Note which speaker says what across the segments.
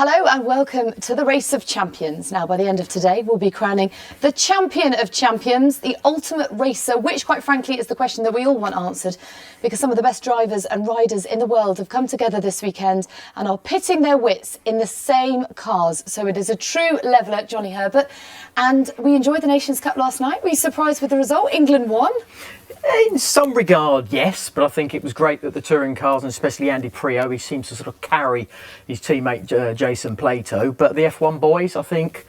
Speaker 1: Hello and welcome to the Race of Champions. Now, by the end of today, we'll be crowning the champion of champions, the ultimate racer, which, quite frankly, is the question that we all want answered, because some of the best drivers and riders in the world have come together this weekend and are pitting their wits in the same cars. So it is a true leveller, Johnny Herbert. And we enjoyed the Nations Cup last night. Were you surprised with the result? England won.
Speaker 2: In some regard, yes, but I think it was great that the touring cars, and especially Andy Prio, he seems to sort of carry his teammate Jason Plato. But the F1 boys, I think,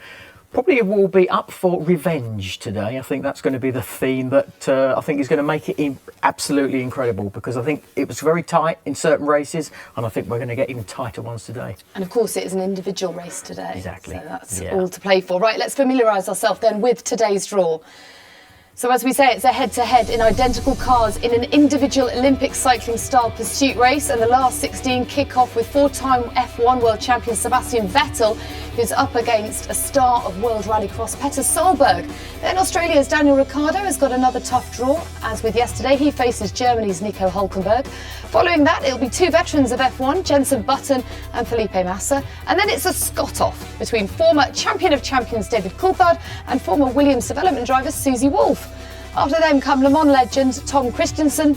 Speaker 2: probably will be up for revenge today. I think that's going to be the theme that I think is going to make it absolutely incredible, because I think it was very tight in certain races, and I think we're going to get even tighter ones today.
Speaker 1: And of course, it is an individual race today.
Speaker 2: Exactly.
Speaker 1: So that's all to play for. Right, let's familiarise ourselves then with today's draw. So as we say, it's a head-to-head in identical cars in an individual Olympic cycling style pursuit race, and the last 16 kick off with four-time F1 world champion Sebastian Vettel, who's up against a star of World Rallycross Petter Solberg. Then Australia's Daniel Ricciardo has got another tough draw. As with yesterday, he faces Germany's Nico Hülkenberg. Following that, it'll be two veterans of F1, Jenson Button and Felipe Massa. And then it's a scot-off between former champion of champions David Coulthard and former Williams development driver Susie Wolff. After them come Le Mans legend Tom Christensen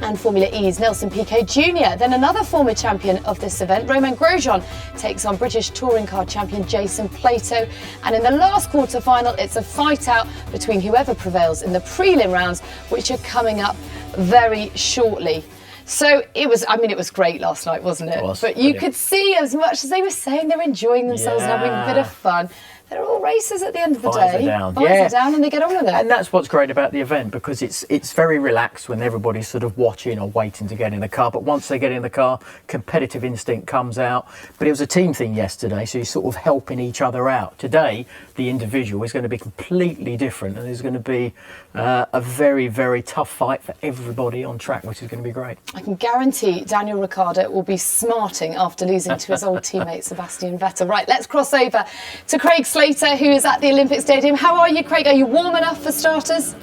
Speaker 1: and Formula E's Nelson Piquet Jr. Then another former champion of this event, Romain Grosjean, takes on British touring car champion Jason Plato. And in the last quarter-final, it's a fight-out between whoever prevails in the prelim rounds, which are coming up very shortly. So it was great last night, wasn't it? But you could see, as much as they were saying they're enjoying themselves and having a bit of fun, they're all racers at the end of the day. Fires are down and they get on with it.
Speaker 2: And that's what's great about the event, because it's very relaxed when everybody's sort of watching or waiting to get in the car. But once they get in the car, competitive instinct comes out. But it was a team thing yesterday, so you're sort of helping each other out. Today, the individual is going to be completely different, and there's going to be a very, very tough fight for everybody on track, which is going to be great.
Speaker 1: I can guarantee Daniel Ricciardo will be smarting after losing to his old teammate Sebastian Vettel. Right, let's cross over to Craig Slater, who is at the Olympic Stadium. How are you, Craig? Are you warm enough for starters?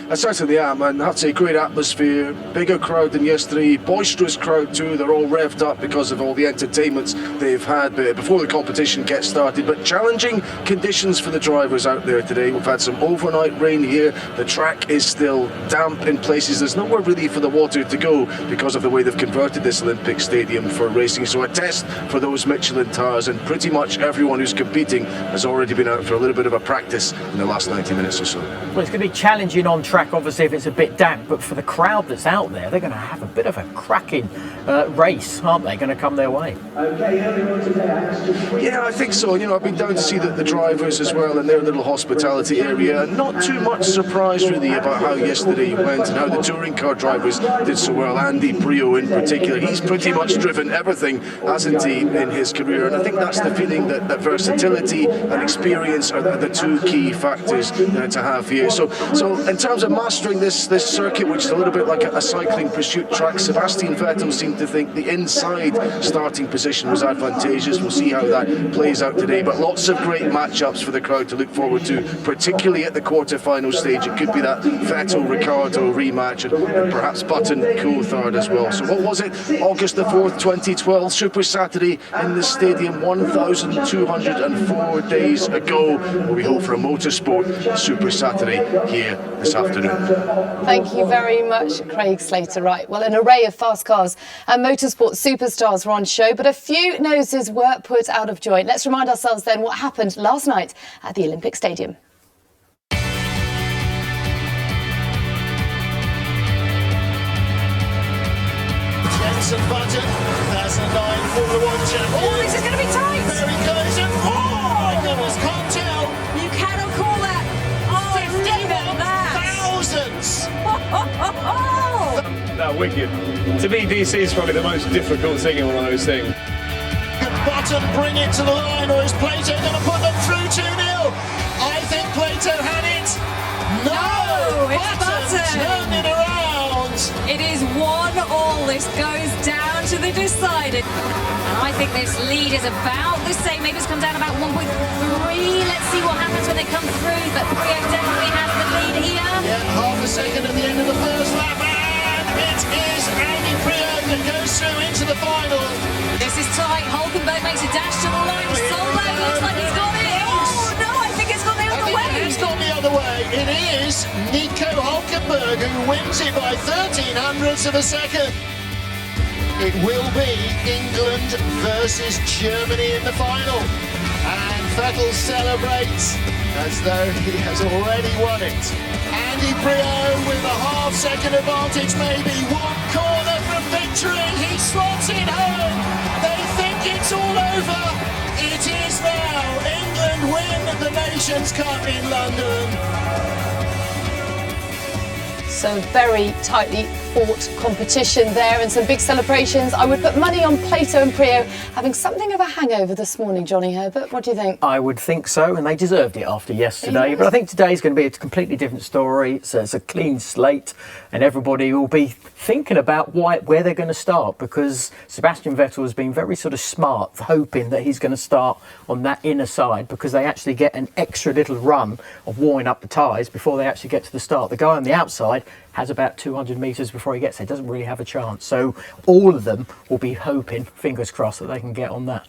Speaker 3: I certainly am, and I have to say, great atmosphere, bigger crowd than yesterday, boisterous crowd too. They're all revved up because of all the entertainments they've had before the competition gets started. But challenging conditions for the drivers out there today. We've had some overnight rain here. The track is still damp in places. There's nowhere really for the water to go because of the way they've converted this Olympic stadium for racing. So a test for those Michelin tires, and pretty much everyone who's competing has already been out for a little bit of a practice in the last 90 minutes or so.
Speaker 2: Well, it's going to be challenging on track, obviously, if it's a bit damp, but for the crowd that's out there, they're going to have a bit of a cracking race, aren't they? Going to come their way.
Speaker 3: Yeah, I think so. I've been down to see the drivers as well in their little hospitality area. Not too much surprise really about how yesterday went and how the touring car drivers did so well. Andy Prio in particular, he's pretty much driven everything, hasn't he, in his career? And I think that's the feeling that versatility and experience are the two key factors to have here. So in terms of mastering this circuit, which is a little bit like a cycling pursuit track, Sebastian Vettel seemed to think the inside starting position was advantageous. We'll see how that plays out today, but lots of great matchups for the crowd to look forward to, particularly at the quarter-final stage. It could be that Vettel-Ricciardo rematch, and perhaps Button-Coulthard as well. So what was it? August the 4th, 2012, Super Saturday in the stadium 1,204 days ago. We hope for a motorsport Super Saturday here this afternoon.
Speaker 1: Thank you very much, Craig Slater. Right, well, an array of fast cars and motorsport superstars were on show, but a few noses were put out of joint. Let's remind ourselves then what happened last night at the Olympic Stadium.
Speaker 4: Jenson Button, 2009 Formula 1 champion.
Speaker 5: Oh, this is going to be tight.
Speaker 4: There he goes, and oh my goodness, can't tell.
Speaker 5: You cannot call that. Oh, it's even that.
Speaker 4: Thousands.
Speaker 6: No, wicked. To me, DC is probably the most difficult thing in one of those things.
Speaker 4: Can Button bring it to the line, or is Plato going to put them through 2-0? I think Plato had it. No,
Speaker 5: it's Button.
Speaker 4: Turned it around.
Speaker 5: It is 1-1. This goes down to the decider. And I think this lead is about the same. Maybe it's come down about 1.3. Let's see what happens when they come through. But Prio definitely has the lead here.
Speaker 4: Yeah, half a second at the end of the first lap. And it is Andy Prio that goes through into the final.
Speaker 5: This is tight. Hulkenberg makes a dash to the line. Solberg looks like he's got it. Oh no, I think it's gone the other way.
Speaker 4: It's gone the other way. It is Nico Hulkenberg who wins it by 1300ths of a second. It will be England versus Germany in the final. And Vettel celebrates as though he has already won it. Andy Priaulx with a half-second advantage, maybe one corner from victory. He slots it home. They think it's all over. It is now. England win the Nations Cup in London.
Speaker 1: So very tightly fought competition there and some big celebrations. I would put money on Plato and Priaulx having something of a hangover this morning, Johnny Herbert. What do you think?
Speaker 2: I would think so, and they deserved it after yesterday. But I think today's going to be a completely different story. So it's a clean slate, and everybody will be thinking about where they're going to start, because Sebastian Vettel has been very sort of smart, hoping that he's going to start on that inner side, because they actually get an extra little run of warming up the tyres before they actually get to the start. The guy on the outside has about 200 metres before he gets there. Doesn't really have a chance. So all of them will be hoping, fingers crossed, that they can get on that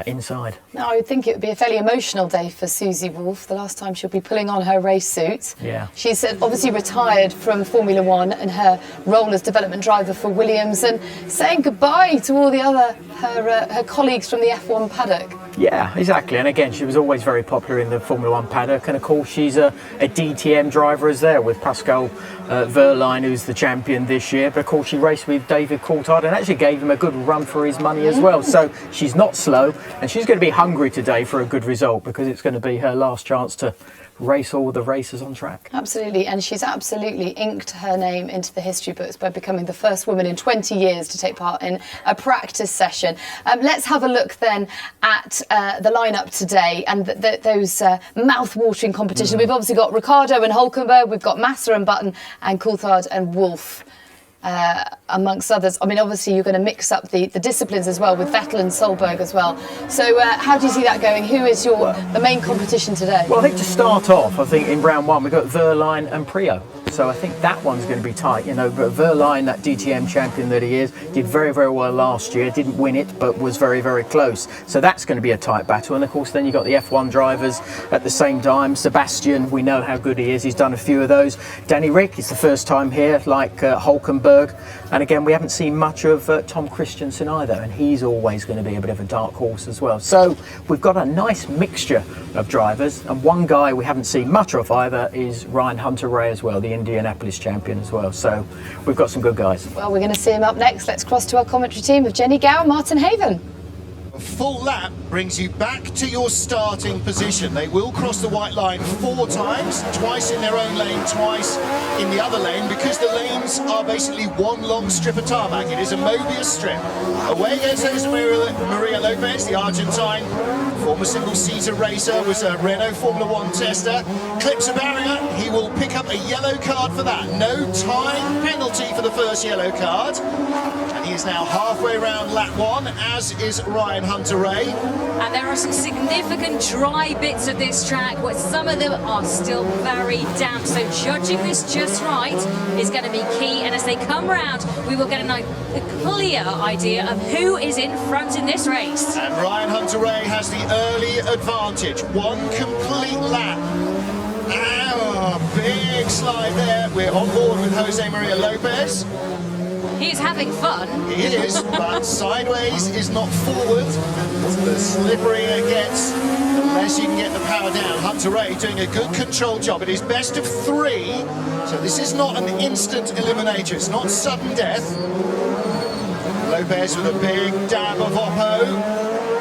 Speaker 2: inside.
Speaker 1: Now, I would think it would be a fairly emotional day for Susie Wolff, the last time she'll be pulling on her race suit.
Speaker 2: Yeah.
Speaker 1: She's obviously retired from Formula One and her role as development driver for Williams, and saying goodbye to all the other her colleagues from the F1 paddock.
Speaker 2: Yeah, exactly. And again, she was always very popular in the Formula One paddock. And of course, she's a DTM driver as there with Pascal Wehrlein, who's the champion this year. But of course, she raced with David Coulthard and actually gave him a good run for his money as well. So she's not slow, and she's going to be hungry today for a good result, because it's going to be her last chance to race all the races on track.
Speaker 1: Absolutely, and she's absolutely inked her name into the history books by becoming the first woman in 20 years to take part in a practice session. Let's have a look then at the lineup today and those mouth-watering competitions. We've obviously got Ricciardo and Hulkenberg, we've got Massa and Button, and Coulthard and Wolff. Amongst others. I mean, obviously you're going to mix up the disciplines as well with Vettel and Solberg as well. So how do you see that going? Who is the main competition today?
Speaker 2: Well, I think to start off, I think in round one we've got Wehrlein and Priaulx. So I think that one's going to be tight, but Wehrlein, that DTM champion that he is, did very, very well last year. Didn't win it, but was very, very close. So that's going to be a tight battle. And of course, then you've got the F1 drivers at the same time. Sebastian, we know how good he is. He's done a few of those. Danny Rick is the first time here, like Hulkenberg. And again, we haven't seen much of Tom Christensen either. And he's always going to be a bit of a dark horse as well. So we've got a nice mixture of drivers. And one guy we haven't seen much of either is Ryan Hunter-Reay as well, the Indianapolis champion as well. So we've got some good guys.
Speaker 1: Well, we're going to see him up next. Let's cross to our commentary team of Jenny Gow and Martin Haven.
Speaker 4: A full lap brings you back to your starting position. They will cross the white line 4 times, twice in their own lane, twice in the other lane, because the lanes are basically one long strip of tarmac. It is a Mobius strip. Away goes Maria Lopez, the Argentine, former single-seater racer, was a Renault Formula One tester. Clips a barrier, he will pick up a yellow card for that. No time penalty for the first yellow card. And he is now halfway around lap 1, as is Ryan Hunter-Reay.
Speaker 5: And there are some significant dry bits of this track, where some of them are still very damp. So judging this just right is going to be key. And as they come round, we will get a clear idea of who is in front in this race.
Speaker 4: And Ryan Hunter-Reay has the early advantage. 1 complete lap. Oh, big slide there. We're on board with Jose Maria Lopez.
Speaker 5: He's having fun.
Speaker 4: He is, but sideways is not forward. The slipperier it gets, the less you can get the power down. Hunter-Reay doing a good control job. It is best of 3, so this is not an instant eliminator. It's not sudden death. Lopez with a big dab of Oppo.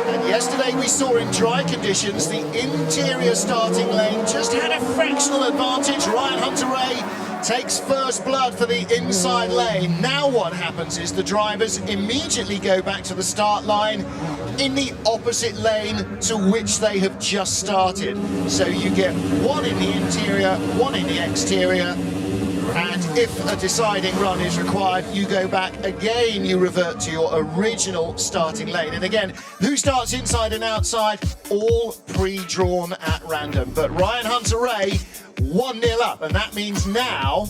Speaker 4: And yesterday we saw in dry conditions the interior starting lane just had a fractional advantage. Ryan Hunter-Reay takes first blood for the inside lane. Now what happens is the drivers immediately go back to the start line in the opposite lane to which they have just started. So you get 1 in the interior, 1 in the exterior, and if a deciding run is required, you go back again, you revert to your original starting lane. And again, who starts inside and outside, all pre-drawn at random. But Ryan Hunter-Reay 1-0 up, and that means now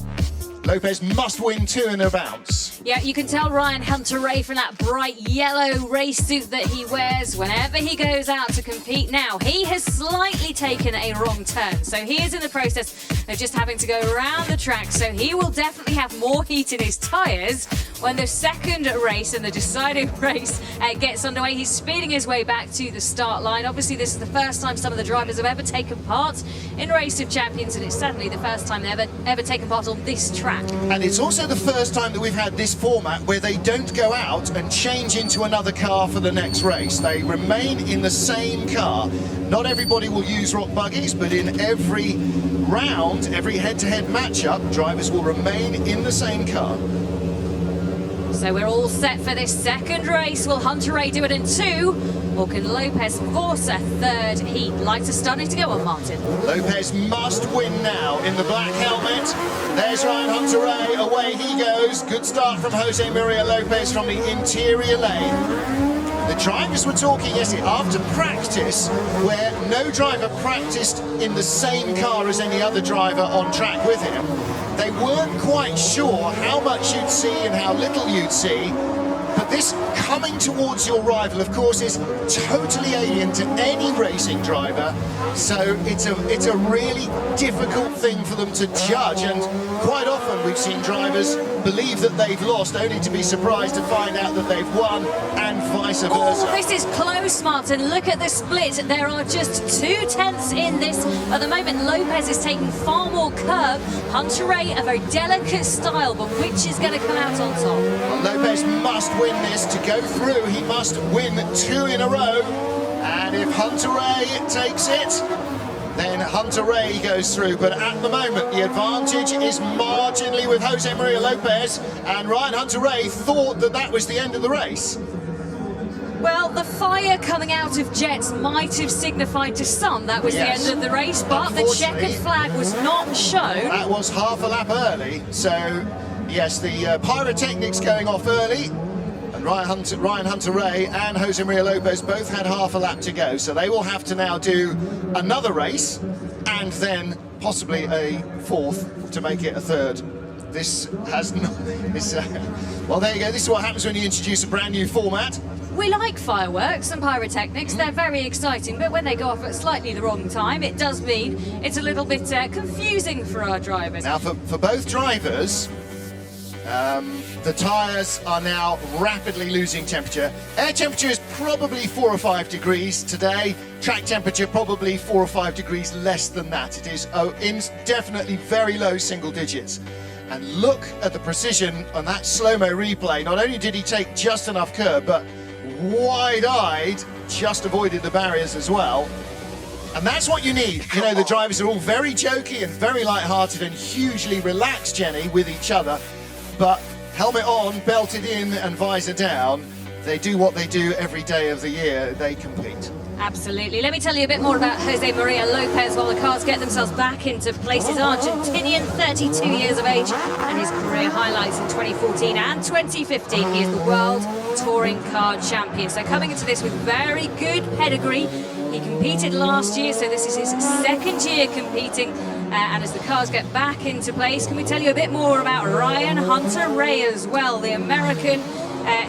Speaker 4: Lopez must win 2 in a bounce.
Speaker 5: Yeah, you can tell Ryan Hunter-Reay from that bright yellow race suit that he wears whenever he goes out to compete. Now, he has slightly taken a wrong turn, so he is in the process of just having to go around the track, so he will definitely have more heat in his tyres when the second race and the deciding race gets underway. He's speeding his way back to the start line. Obviously, this is the first time some of the drivers have ever taken part in Race of Champions, and it's certainly the first time they've ever taken part on this track.
Speaker 4: And it's also the first time that we've had this format where they don't go out and change into another car for the next race. They remain in the same car. Not everybody will use ROC buggies, but in every round, every head-to-head matchup, drivers will remain in the same car.
Speaker 5: So we're all set for this second race. Will Hunter-Reay do it in 2, or can Lopez force a third heat? Lights are starting to go on, Martin.
Speaker 4: Lopez must win now in the black helmet. There's Ryan Hunter-Reay, away he goes. Good start from Jose Maria Lopez from the interior lane. The drivers were talking yesterday after practice, where no driver practiced in the same car as any other driver on track with him. They weren't quite sure how much you'd see and how little you'd see, but this coming towards your rival, of course, is totally alien to any racing driver, so it's a really difficult thing for them to judge, and quite often we've seen drivers believe that they've lost only to be surprised to find out that they've won, and vice versa.
Speaker 5: Oh, this is close, Martin. Look at the split. There are just 2 tenths in this. At the moment, Lopez is taking far more curb. Hunter-Reay, a very delicate style, but which is going to come out on top?
Speaker 4: Well, Lopez must win this to go through. He must win 2 in a row. And if Hunter-Reay takes it, then Hunter-Reay goes through. But at the moment, the advantage is marginally with Jose Maria Lopez, and Ryan Hunter-Reay thought that that was the end of the race.
Speaker 5: Well, the fire coming out of jets might have signified to some that was the end of the race, but the checkered flag was not shown.
Speaker 4: That was half a lap early, so yes, the pyrotechnics going off early. Ryan Hunter-Reay and Jose Maria Lopez both had half a lap to go, so they will have to now do another race and then possibly a 4th to make it a 3rd. This has not... well, there you go. This is what happens when you introduce a brand new format.
Speaker 5: We like fireworks and pyrotechnics. They're very exciting, but when they go off at slightly the wrong time, it does mean it's a little bit confusing for our drivers.
Speaker 4: Now, for both drivers, the tyres are now rapidly losing temperature. Air temperature is probably 4 or 5 degrees today. Track temperature probably 4 or 5 degrees less than that. It is definitely very low single digits. And look at the precision on that slow-mo replay. Not only did he take just enough curb, but wide-eyed just avoided the barriers as well. And that's what you need. You know, the drivers are all very jokey and very light-hearted and hugely relaxed, Jenny, with each other. But helmet on, belted in and visor down, they do what they do every day of the year. They compete.
Speaker 5: Absolutely. Let me tell you a bit more about Jose Maria Lopez while the cars get themselves back into place. He's Argentinian, 32 years of age, and his career highlights in 2014 and 2015. He is the World Touring Car Champion. So coming into this with very good pedigree. He competed last year, so this is his 2nd year competing. And as the cars get back into place, can we tell you a bit more about Ryan Hunter-Reay as well, the American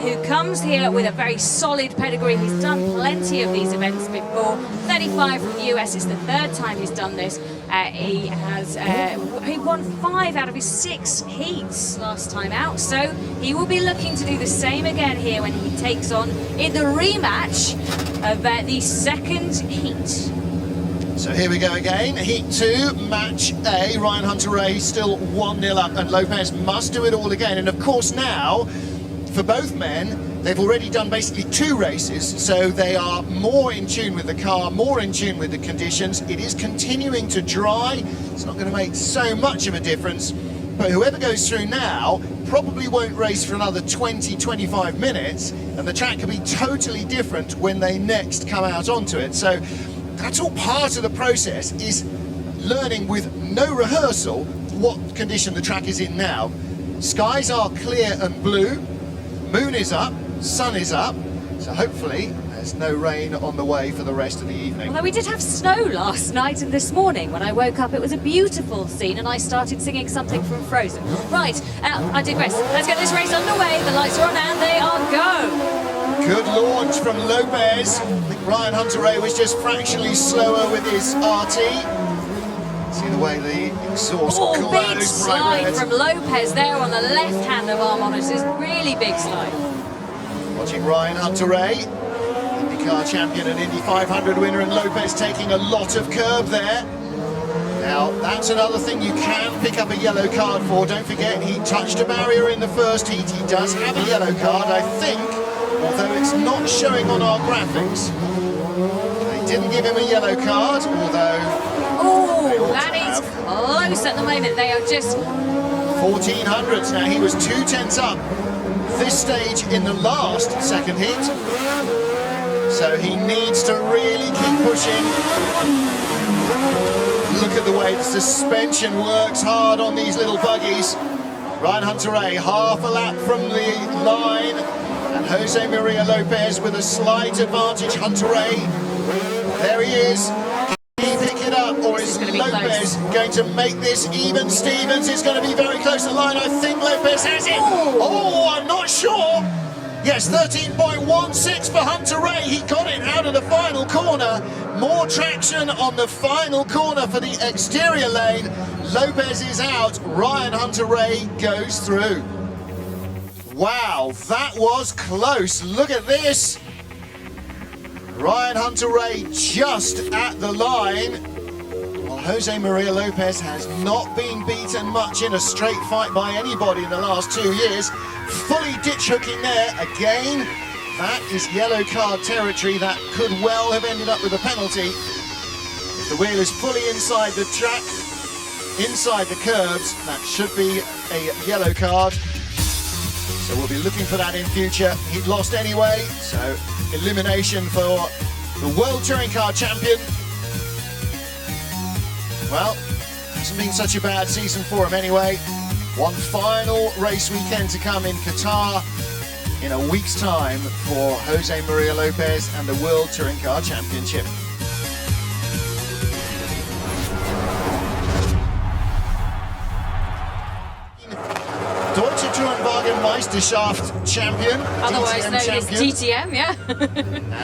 Speaker 5: who comes here with a very solid pedigree. He's done plenty of these events before. 35 from the US, it's the 3rd time he's done this. He won 5 out of his 6 heats last time out, so he will be looking to do the same again here when he takes on in the rematch of the 2nd heat.
Speaker 4: So here we go again, Heat 2, Match A. Ryan Hunter-Reay still 1-0 up, and Lopez must do it all again. And of course now, for both men, they've already done basically 2 races, so they are more in tune with the car, more in tune with the conditions. It is continuing to dry. It's not going to make so much of a difference, but whoever goes through now probably won't race for another 20-25 minutes, and the track can be totally different when they next come out onto it. So that's all part of the process, is learning with no rehearsal what condition the track is in now. Skies are clear and blue, moon is up, sun is up, so hopefully there's no rain on the way for the rest of the evening.
Speaker 5: Although we did have snow last night and this morning. When I woke up, it was a beautiful scene, and I started singing something from Frozen. Right, I digress. Let's get this race underway. The lights are on and they are go.
Speaker 4: Good launch from Lopez. I think Ryan Hunter-Reay was just fractionally slower with his RT. See the way the exhaust
Speaker 5: Oh,
Speaker 4: glows
Speaker 5: big
Speaker 4: bright
Speaker 5: slide
Speaker 4: red.
Speaker 5: from Lopez there on the left hand of our monitors. Really big slide.
Speaker 4: Watching Ryan Hunter-Reay, IndyCar champion and Indy 500 winner, and Lopez taking a lot of curb there. Now, that's another thing you can pick up a yellow card for. Don't forget, he touched a barrier in the first heat. He does have a yellow card, I think, although it's not showing on our graphics. They didn't give him a yellow card, although...
Speaker 5: Oh, that is close at the moment. They are just...
Speaker 4: 1400s. Now, he was 2/10 up this stage in the last second heat. So he needs to really keep pushing. Look at the way the suspension works hard on these little buggies. Ryan Hunter-Reay half a lap from the line, and Jose Maria Lopez with a slight advantage. Hunter-Reay, there he is. Can he pick it up, or is Lopez going to make this even Stevens? It's going to be very close to the line. I think Lopez has it. Oh, I'm not sure. Yes, 13.16 for Hunter-Reay. He got it out of the final corner. More traction on the final corner for the exterior lane. Lopez is out. Ryan Hunter-Reay goes through. Wow, that was close. Look at this. Ryan Hunter-Reay just at the line. Well, Jose Maria Lopez has not been beaten much in a straight fight by anybody in the last 2 years. Fully ditch hooking there again. That is yellow card territory. That could well have ended up with a penalty. If the wheel is fully inside the track, inside the curbs, that should be a yellow card. So we'll be looking for that in future. He'd lost anyway, so elimination for the World Touring Car Champion. Well, hasn't been such a bad season for him anyway. One final race weekend to come in Qatar in a week's time for Jose Maria Lopez and the World Touring Car Championship. Deutsche Tourenwagen Meisterschaft champion,
Speaker 5: Otherwise
Speaker 4: DTM
Speaker 5: known as
Speaker 4: champion.
Speaker 5: DTM, yeah.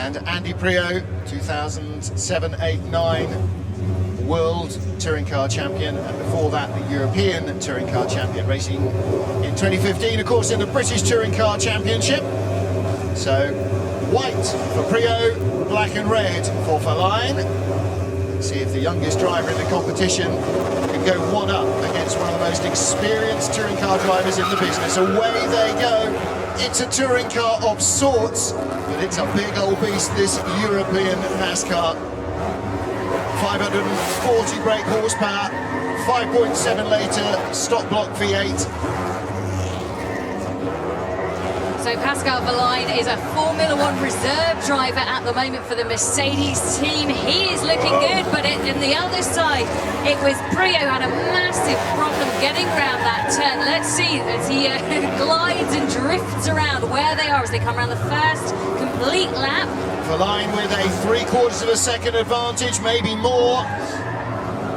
Speaker 4: And Andy Prio, 2007, 8, 9 World Touring Car Champion, and before that the European Touring Car Champion, racing in 2015, of course, in the British Touring Car Championship. So white for Prio, black and red for Verlaine. Let's see if the youngest driver in the competition can go one up against one of the most experienced touring car drivers in the business. Away they go. It's a touring car of sorts, but it's a big old beast, this European NASCAR. 540 brake horsepower, 5.7 litre stock block V8.
Speaker 5: So Pascal Verlaine is a Formula One reserve driver at the moment for the Mercedes team. He is looking good, but in the other side, it was Prio had a massive problem getting around that turn. Let's see as he glides and drifts around where they are as they come around the first complete lap.
Speaker 4: Verlaine with a 3/4 of a second advantage, maybe more.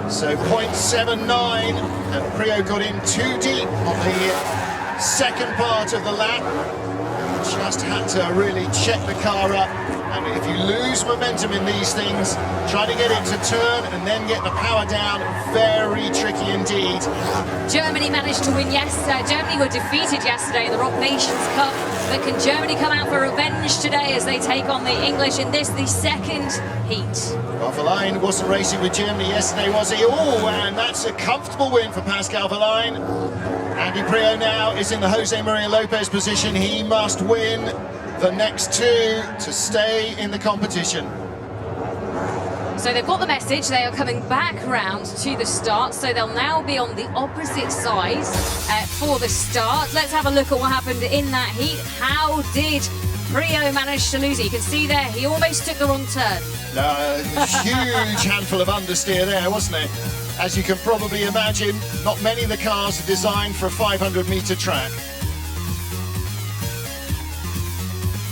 Speaker 4: So 0.79, and Prio got in too deep on the second part of the lap. Just had to really check the car up. And if you lose momentum in these things, try to get it to turn and then get the power down, very tricky indeed.
Speaker 5: Germany managed to win, yes. Germany were defeated yesterday in the ROC Nations Cup. But can Germany come out for revenge today as they take on the English in this, the second heat?
Speaker 4: Well, Verlaine wasn't racing with Germany yesterday, was he? Oh, and that's a comfortable win for Pascal Verlaine. Andy Prio now is in the Jose Maria Lopez position. He must win the next two to stay in the competition.
Speaker 5: So they've got the message, they are coming back round to the start, so they'll now be on the opposite side for the start. Let's have a look at what happened in that heat. How did Prio manage to lose it? You can see there, he almost took the wrong turn.
Speaker 4: A huge handful of understeer there, wasn't it? As you can probably imagine, not many of the cars are designed for a 500-metre track.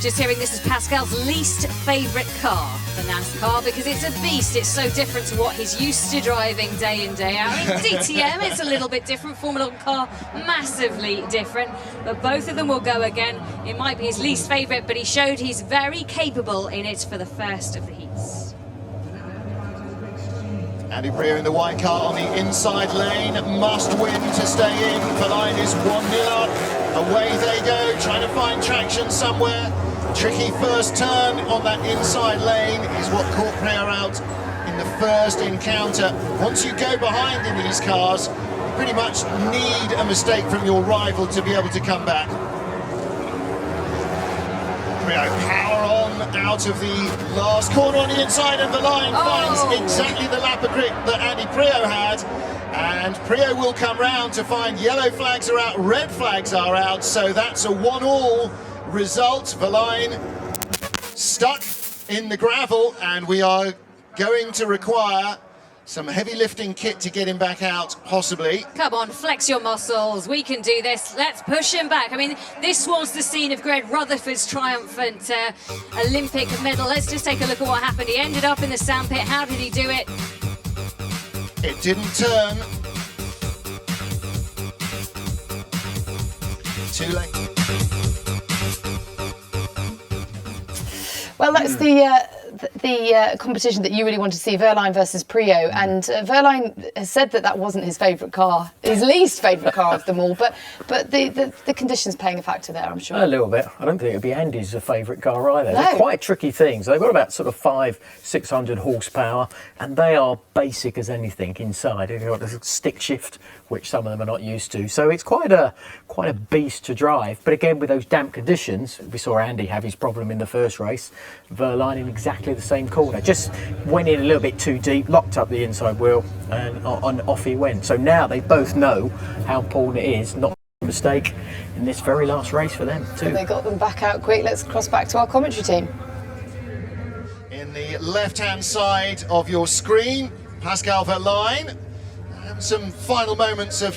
Speaker 5: Just hearing this is Pascal's least favourite car for NASCAR because it's a beast. It's so different to what he's used to driving day in, day out. In DTM, it's a little bit different. Formula One car, massively different. But both of them will go again. It might be his least favourite, but he showed he's very capable in it for the first of the heats.
Speaker 4: Andy Priaulx in the white car on the inside lane, must win to stay in. Verlaine is 1-0 up. Away they go, trying to find traction somewhere. Tricky first turn on that inside lane is what caught Priaulx out in the first encounter. Once you go behind in these cars, you pretty much need a mistake from your rival to be able to come back. Priaulx power on out of the last corner on the inside, and Verlaine finds exactly the lap of grip that Andy Priaulx had. And Priaulx will come round to find yellow flags are out, red flags are out, so that's a 1-1 result. Verlaine stuck in the gravel, and we are going to require some heavy lifting kit to get him back out, possibly.
Speaker 5: Come on, flex your muscles. We can do this. Let's push him back. I mean, this was the scene of Greg Rutherford's triumphant Olympic medal. Let's just take a look at what happened. He ended up in the sandpit. How did he do it?
Speaker 4: It didn't turn. Too late.
Speaker 1: Well, that's the competition that you really want to see, Verlaine versus Priaulx, and Verlaine has said that wasn't his favourite car, his least favourite car of them all, but the conditions playing a factor there, I'm sure.
Speaker 2: A little bit. I don't think it'd be Andy's favourite car either.
Speaker 1: No.
Speaker 2: They're quite tricky things. They've got about sort of 500-600 horsepower, and they are basic as anything inside. They've got a stick shift, which some of them are not used to. So it's quite a beast to drive. But again, with those damp conditions, we saw Andy have his problem in the first race. Verlaine in exactly the same corner. Just went in a little bit too deep, locked up the inside wheel, and off he went. So now they both know how important it is not to make a mistake in this very last race for them too.
Speaker 1: They got them back out quick. Let's cross back to our commentary team.
Speaker 4: In the left-hand side of your screen, Pascal Verlaine. And some final moments of,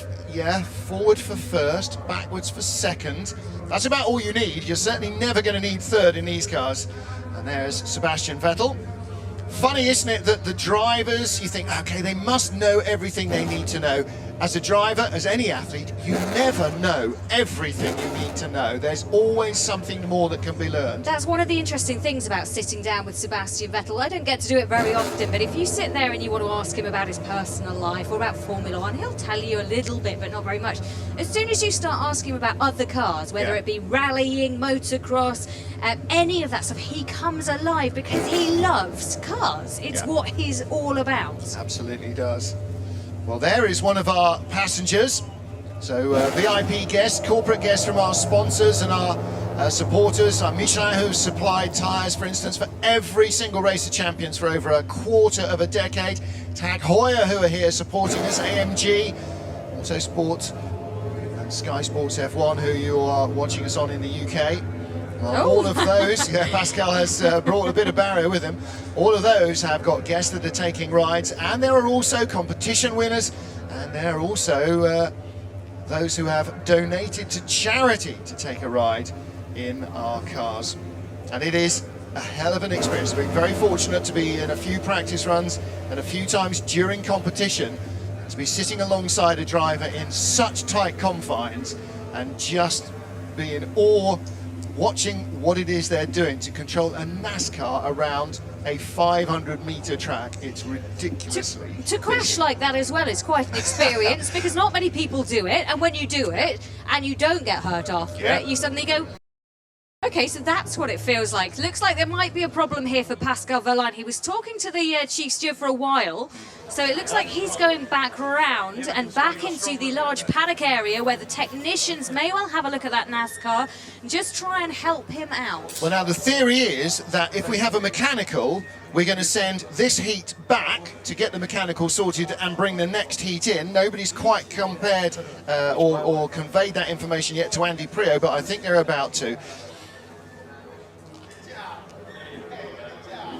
Speaker 4: forward for first, backwards for second. That's about all you need. You're certainly never going to need third in these cars. And there's Sebastian Vettel. Funny, isn't it, that the drivers, you think, okay, they must know everything they need to know. As a driver, as any athlete, you never know everything you need to know. There's always something more that can be learned.
Speaker 5: That's one of the interesting things about sitting down with Sebastian Vettel. I don't get to do it very often, but if you sit there and you want to ask him about his personal life or about Formula One, he'll tell you a little bit, but not very much. As soon as you start asking him about other cars, whether it be rallying, motocross, any of that stuff, he comes alive because he loves cars. It's what he's all about.
Speaker 4: Absolutely does. Well, there is one of our passengers. So VIP guest, corporate guest from our sponsors and our supporters. Michelin, who's supplied tyres, for instance, for every single race of champions for over a quarter of a decade. Tag Heuer, who are here supporting us. AMG, Autosport, and Sky Sports F1, who you are watching us on in the UK. Well, all of those, Pascal has brought a bit of barrier with him. All of those have got guests that are taking rides, and there are also competition winners, and there are also those who have donated to charity to take a ride in our cars. And it is a hell of an experience. We're very fortunate to be in a few practice runs and a few times during competition, to be sitting alongside a driver in such tight confines and just be in awe watching what it is they're doing to control a NASCAR around a 500-metre track. It's ridiculously
Speaker 5: to crash like that as well is quite an experience because not many people do it, and when you do it and you don't get hurt after it, you suddenly go, okay, so that's what it feels like. Looks like there might be a problem here for Pascal Verlaine. He was talking to the chief steward for a while, so it looks like he's going back round and back into the large paddock area where the technicians may well have a look at that NASCAR and just try and help him out.
Speaker 4: Well, now the theory is that if we have a mechanical, we're going to send this heat back to get the mechanical sorted and bring the next heat in. Nobody's quite compared or conveyed that information yet to Andy Priaulx, but I think they're about to.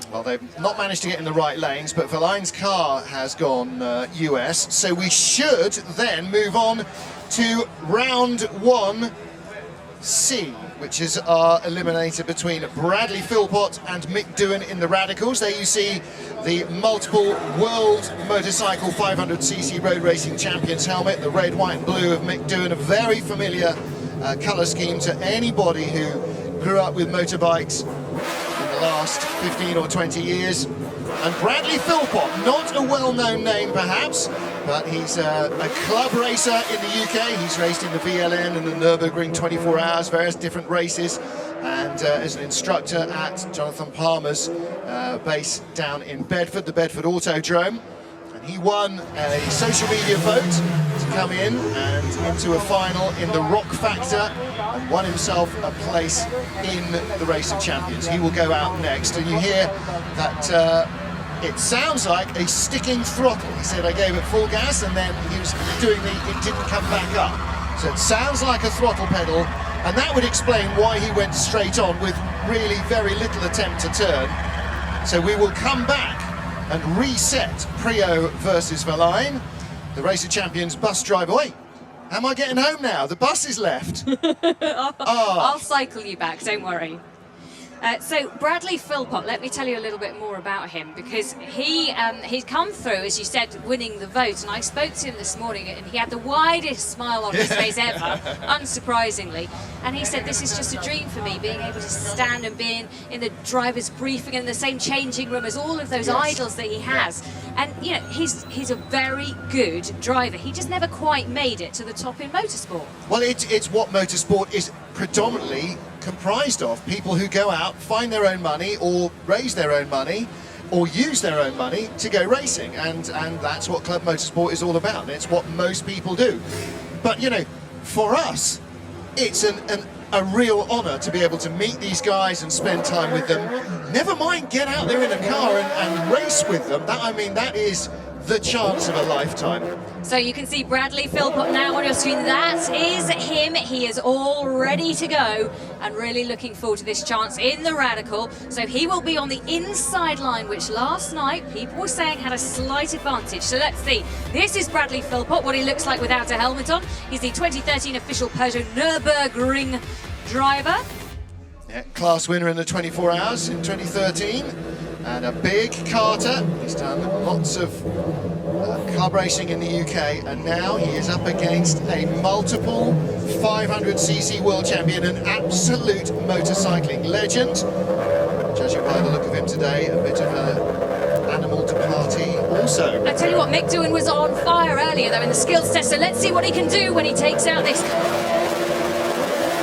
Speaker 4: Well, they've not managed to get in the right lanes, but Verlaine's car has gone US, so we should then move on to round one C, which is our eliminator between Bradley Philpott and Mick Doohan in the Radicals. There you see the multiple world motorcycle 500cc road racing champions helmet, the red, white and blue of Mick Doohan, a very familiar colour scheme to anybody who grew up with motorbikes in the last 15 or 20 years. And Bradley Philpott, not a well-known name perhaps, but he's a club racer in the UK. He's raced in the VLN and the Nürburgring 24 Hours, various different races, and is an instructor at Jonathan Palmer's base down in Bedford, the Bedford Autodrome. And he won a social media vote to come in and into a final in the ROC Factor and won himself a place in the Race of Champions. He will go out next, and you hear that it sounds like a sticking throttle. He said, I gave it full gas, and then he was doing it didn't come back up. So it sounds like a throttle pedal, and that would explain why he went straight on with really very little attempt to turn. So we will come back and reset Prio versus Verlaine. The Race of Champions bus driver. Wait, am I getting home now? The bus is left.
Speaker 5: I'll cycle you back, don't worry. So Bradley Philpott, let me tell you a little bit more about him, because he's come through, as you said, winning the vote, and I spoke to him this morning and he had the widest smile on his face ever, unsurprisingly, and he said, this is just a dream for me, being able to stand and being in the driver's briefing in the same changing room as all of those idols that he has. And you know, he's a very good driver. He just never quite made it to the top in motorsport.
Speaker 4: Well, it's what motorsport is predominantly comprised of. People who go out, find their own money, or raise their own money, or use their own money to go racing, and that's what club motorsport is all about, and it's what most people do. But you know, for us, it's a real honour to be able to meet these guys and spend time with them. Never mind get out there in a car and race with them. That, I mean, that is the chance of a lifetime.
Speaker 5: So you can see Bradley Philpott now on your screen. That is him. He is all ready to go and really looking forward to this chance in the Radical. So he will be on the inside line, which last night people were saying had a slight advantage. So let's see. This is Bradley Philpott, what he looks like without a helmet on. He's the 2013 official Peugeot Nürburgring driver.
Speaker 4: Yeah, class winner in the 24 Hours in 2013. And a big karter. He's done lots of club racing in the UK, and now he is up against a multiple 500cc world champion, an absolute motorcycling legend. Judging by the look of him today, a bit of an animal to party also.
Speaker 5: I tell you what, Mick Doohan was on fire earlier though in the skills test, so let's see what he can do when he takes out this.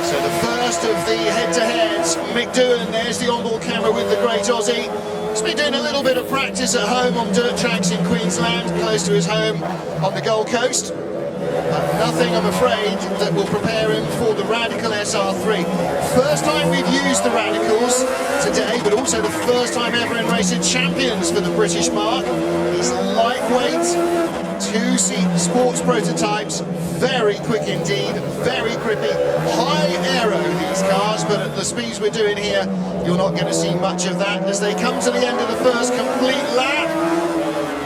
Speaker 4: So the first of the head-to-heads, Mick Doohan, there's the onboard camera with the great Aussie. He's been doing a little bit of practice at home on dirt tracks in Queensland, close to his home on the Gold Coast. But nothing, I'm afraid, that will prepare him for the Radical SR3. First time we've used the Radicals today, but also the first time ever in Racing Champions for the British mark. He's lightweight, two-seat sports prototypes, very quick indeed, very grippy, high aero these cars, but at the speeds we're doing here, you're not going to see much of that as they come to the end of the first complete lap.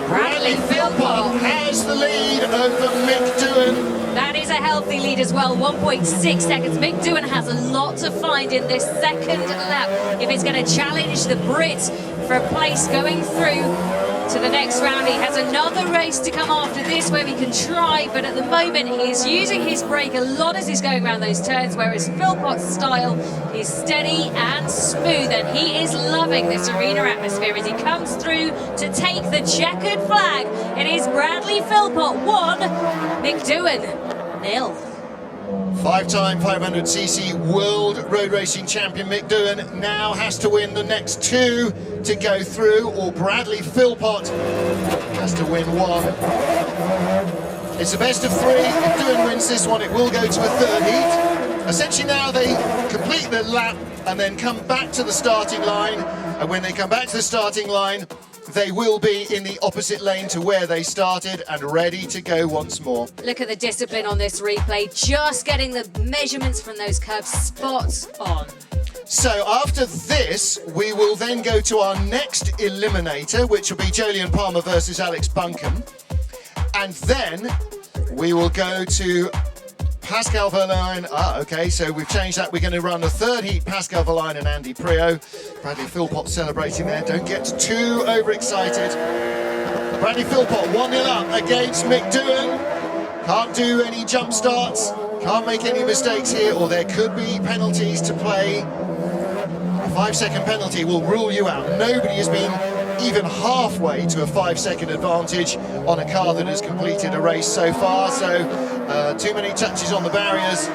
Speaker 4: Bradley Philpott has the lead over Mick Doohan.
Speaker 5: That is a healthy lead as well, 1.6 seconds. Mick Doohan has a lot to find in this second lap if he's going to challenge the Brit for a place going through to the next round. He has another race to come after this where he can try, but at the moment he is using his brake a lot as he's going around those turns, whereas Philpott's style is steady and smooth, and he is loving this arena atmosphere as he comes through to take the checkered flag. It is Bradley Philpott 1, Mick Doohan 0.
Speaker 4: Five-time 500cc world road racing champion Mick Doohan now has to win the next two to go through, or Bradley Philpott has to win one. It's a best of three. If Doohan wins this one, it will go to a third heat. Essentially now they complete the lap and then come back to the starting line, and when they come back to the starting line, they will be in the opposite lane to where they started and ready to go once more.
Speaker 5: Look at the discipline on this replay, just getting the measurements from those curves spot on.
Speaker 4: So after this, we will then go to our next eliminator, which will be Jolyon Palmer versus Alex Buncombe. And then we will go to Pascal Verlaine. Okay, so we've changed that. We're going to run the third heat, Pascal Verlaine and Andy Priaulx. Bradley Philpott celebrating there. Don't get too overexcited. Bradley Philpott 1-0 up against Mick Doohan. Can't do any jump starts, can't make any mistakes here, or there could be penalties to play. A 5-second penalty will rule you out. Nobody has been even halfway to a 5-second advantage on a car that has completed a race so far. So too many touches on the barriers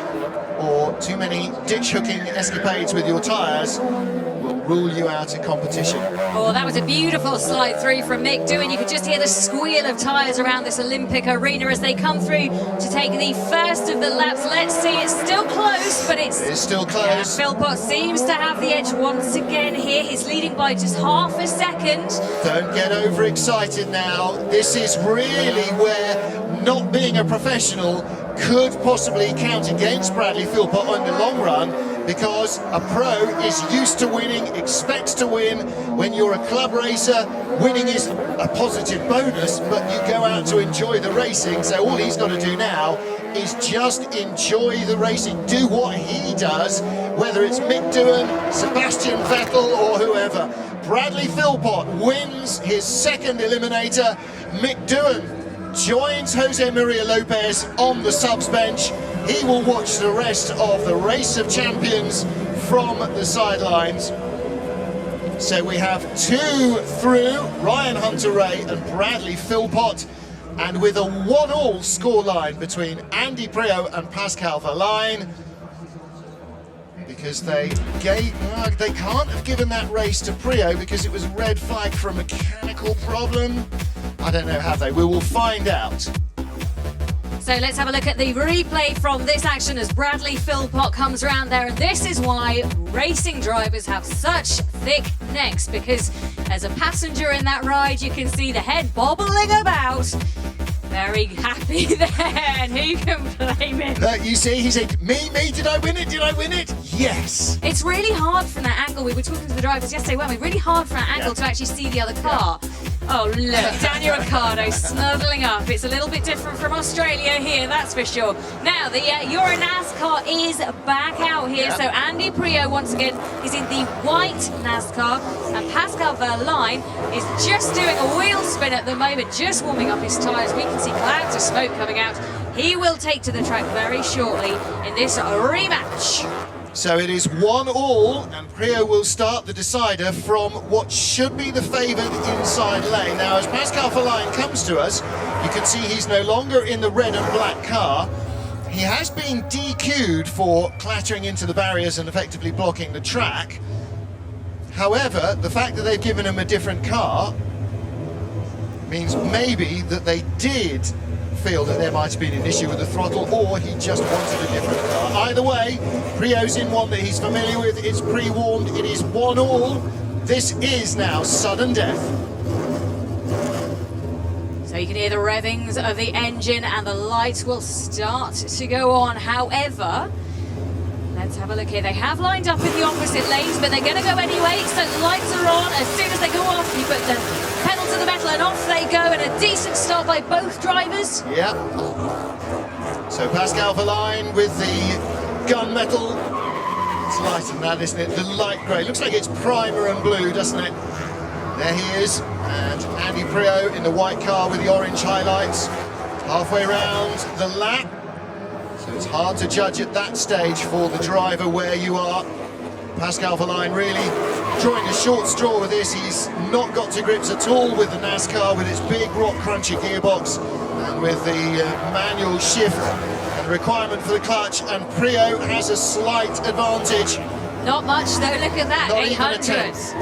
Speaker 4: or too many ditch hooking escapades with your tyres will rule you out in competition.
Speaker 5: Oh, that was a beautiful slide through from Mick Doohan. You could just hear the squeal of tyres around this Olympic arena as they come through to take the first of the laps. Let's see, it's still close, but it's
Speaker 4: still close.
Speaker 5: Yeah, Philpott seems to have the edge once again here. He's leading by just half a second.
Speaker 4: Don't get overexcited now. This is really where not being a professional could possibly count against Bradley Philpott in the long run, because a pro is used to winning, expects to win. When you're a club racer, winning is a positive bonus, but you go out to enjoy the racing. So all he's got to do now is just enjoy the racing, do what he does, whether it's Mick Doohan, Sebastian Vettel or whoever. Bradley Philpott wins his second eliminator. Mick Doohan joins Jose Maria Lopez on the subs bench. He will watch the rest of the Race of Champions from the sidelines. So we have two through, Ryan Hunter-Reay and Bradley Philpott, and with a 1-1 scoreline between Andy Priaulx and Pascal Verlaine, because they can't have given that race to Priaulx because it was a red flag for a mechanical problem. I don't know, have they? We will find out.
Speaker 5: So let's have a look at the replay from this action as Bradley Philpott comes around there. And this is why racing drivers have such thick necks, because as a passenger in that ride, you can see the head bobbling about. Very happy there, and who can blame him?
Speaker 4: Look, you see, he said, me, did I win it? Did I win it? Yes.
Speaker 5: It's really hard from that angle. We were talking to the drivers yesterday, weren't we? Really hard from that angle to actually see the other car. Oh, look, Daniel Ricciardo snuggling up. It's a little bit different from Australia here, that's for sure. Now, the Euro NASCAR is back out here. So Andy Priaulx, once again, is in the white NASCAR, and Pascal Verlaine is just doing a wheel spin at the moment, just warming up his tyres. We can see clouds of smoke coming out. He will take to the track very shortly in this rematch.
Speaker 4: So it is 1-1, and Priaulx will start the decider from what should be the favoured inside lane. Now, as Pascal Verlaine comes to us, you can see he's no longer in the red and black car. He has been DQ'd for clattering into the barriers and effectively blocking the track. However, the fact that they've given him a different car means maybe that they did feel that there might have been an issue with the throttle, or he just wanted a different car. Either way, Priaulx's in one that he's familiar with. It's pre-warmed. It is 1-1. This is now sudden death.
Speaker 5: So you can hear the revvings of the engine and the lights will start to go on. However, let's have a look here. They have lined up in the opposite lanes, but they're going to go anyway. So lights are on. As soon as they go off, you put the pedal to the metal and off they go. And a decent start by both drivers.
Speaker 4: Yeah. So Pascal Verlaine with the gunmetal. It's lighter than that, isn't it? The light grey. Looks like it's primer and blue, doesn't it? There he is. And Andy Priaulx in the white car with the orange highlights. Halfway around the lap. So it's hard to judge at that stage for the driver where you are. Pascal Verlaine really drawing a short straw with this. He's not got to grips at all with the NASCAR, with its big rock crunchy gearbox and with the manual shift and requirement for the clutch. And Priaulx has a slight advantage.
Speaker 5: Not much though, look at that,
Speaker 4: Not
Speaker 5: 800.
Speaker 4: even a tenth.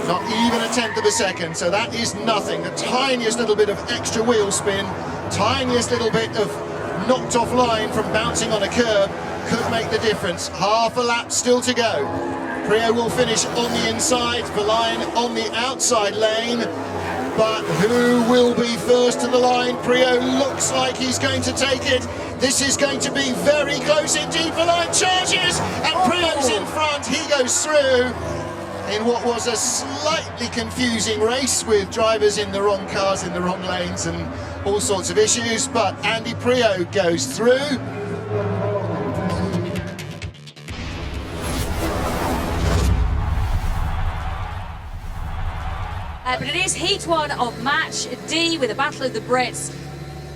Speaker 4: Not even a tenth of a second, so that is nothing. The tiniest little bit of extra wheel spin, tiniest little bit of knocked off line from bouncing on a curb could make the difference. Half a lap still to go. Priaulx will finish on the inside, Verlaine on the outside lane, but who will be first to the line? Priaulx looks like he's going to take it. This is going to be very close indeed. Verlaine charges, and Priaulx's in front. He goes through in what was a slightly confusing race with drivers in the wrong cars, in the wrong lanes and all sorts of issues, but Andy Priaulx goes through.
Speaker 5: But it is Heat 1 of Match D with a Battle of the Brits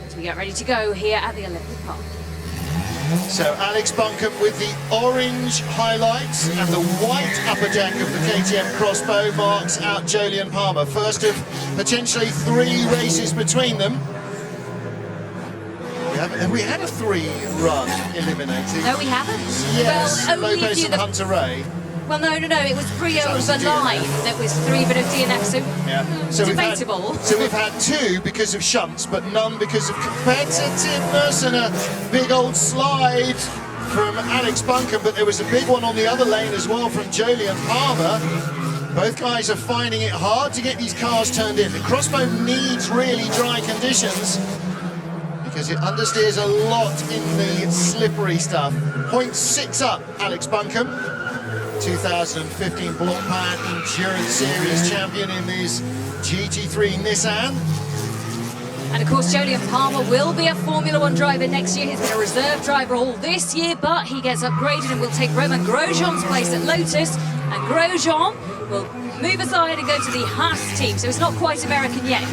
Speaker 5: as we get ready to go here at the Olympic Park.
Speaker 4: So Alex Buncombe with the orange highlights and the white upper deck of the KTM crossbow marks out Jolyon Palmer. First of potentially 3 races between them. Have we had a 3-run eliminated?
Speaker 5: No, we haven't.
Speaker 4: Yes,
Speaker 5: well, only
Speaker 4: Lopez
Speaker 5: if
Speaker 4: and Hunter Ray.
Speaker 5: Well, no, it was Brio
Speaker 4: That was
Speaker 5: the
Speaker 4: the DNF.
Speaker 5: line that was 3 bit of DNF, so,
Speaker 4: So
Speaker 5: debatable.
Speaker 4: We've had 2 because of shunts, but none because of competitiveness, and a big old slide from Alex Buncombe, but there was a big one on the other lane as well from Jolyon Palmer. Both guys are finding it hard to get these cars turned in. The crossbow needs really dry conditions because it understeers a lot in the slippery stuff. 0.6 up, Alex Buncombe. 2015 Blockpan Endurance Series champion in this GT3 Nissan.
Speaker 5: And of course, Jolyon Palmer will be a Formula 1 driver next year. He's been a reserve driver all this year, but he gets upgraded and will take Romain Grosjean's place at Lotus. And Grosjean will move aside and go to the Haas team. So it's not quite American yet.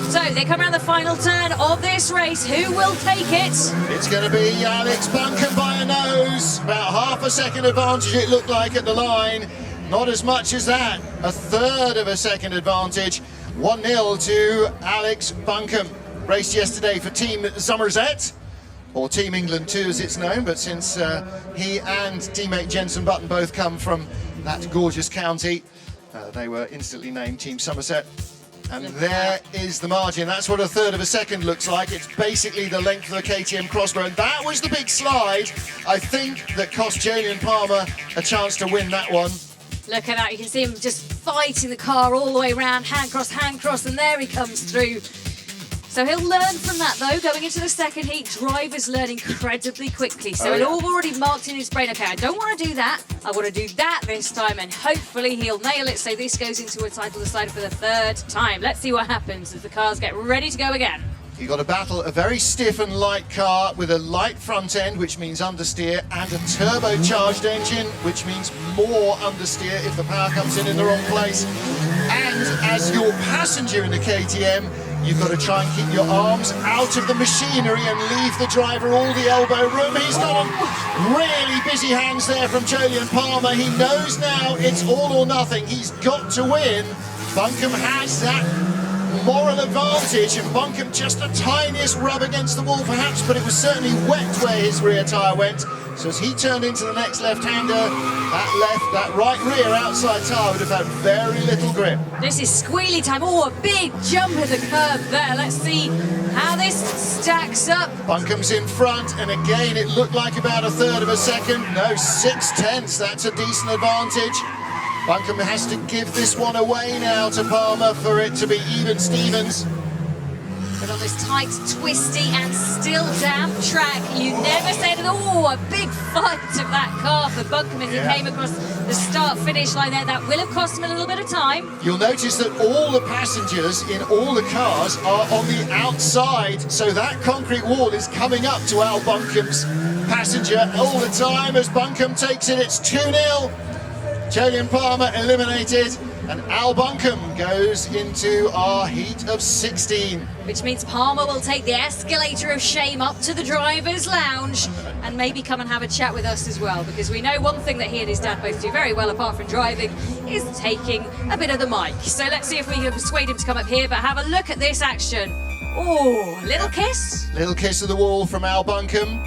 Speaker 5: So they come around the final turn of this race. Who will take it?
Speaker 4: It's going to be Alex Buncombe by a nose. About half a second advantage it looked like at the line. Not as much as that. A third of a second advantage. 1-0 to Alex Buncombe. Raced yesterday for Team Somerset, or Team England 2 as it's known, but since he and teammate Jenson Button both come from that gorgeous county, they were instantly named Team Somerset. And there is the margin. That's what a third of a second looks like. It's basically the length of the KTM crossbow. And that was the big slide, I think, that cost Jolyon Palmer a chance to win that one.
Speaker 5: Look at that, you can see him just fighting the car all the way around, hand cross, and there he comes through. So he'll learn from that though, going into the second heat. Drivers learn incredibly quickly. So he'll already marked in his brain, okay, I don't want to do that, I want to do that this time, and hopefully he'll nail it so this goes into a title decider for the 3rd time. Let's see what happens as the cars get ready to go again.
Speaker 4: You've got to battle a very stiff and light car with a light front end, which means understeer, and a turbocharged engine, which means more understeer if the power comes in the wrong place. And as your passenger in the KTM, you've got to try and keep your arms out of the machinery and leave the driver all the elbow room. He's got really busy hands there from Jolyon Palmer. He knows now it's all or nothing. He's got to win. Buncombe has that moral advantage, and Buncombe just the tiniest rub against the wall perhaps, but it was certainly wet where his rear tyre went. So as he turned into the next left-hander, that right rear outside tyre would have had very little grip.
Speaker 5: This is squealy time. Oh, a big jump at the curb there. Let's see how this stacks up.
Speaker 4: Buncombe's in front, and again it looked like about a third of a second. No, 6/10, that's a decent advantage. Buncombe has to give this one away now to Palmer for it to be even Stevens.
Speaker 5: But on this tight, twisty and still damp track, you never said, oh, a big fight of that car for Buncombe as he came across the start-finish line there. That will have cost him a little bit of time.
Speaker 4: You'll notice that all the passengers in all the cars are on the outside, so that concrete wall is coming up to Al Buncombe's passenger all the time. As Buncombe takes it, it's 2-0. Jolyon Palmer eliminated, and Al Buncombe goes into our heat of 16.
Speaker 5: Which means Palmer will take the escalator of shame up to the driver's lounge and maybe come and have a chat with us as well, because we know one thing that he and his dad both do very well apart from driving is taking a bit of the mic. So let's see if we can persuade him to come up here, but have a look at this action. Oh, little kiss.
Speaker 4: Little kiss of the wall from Al Buncombe.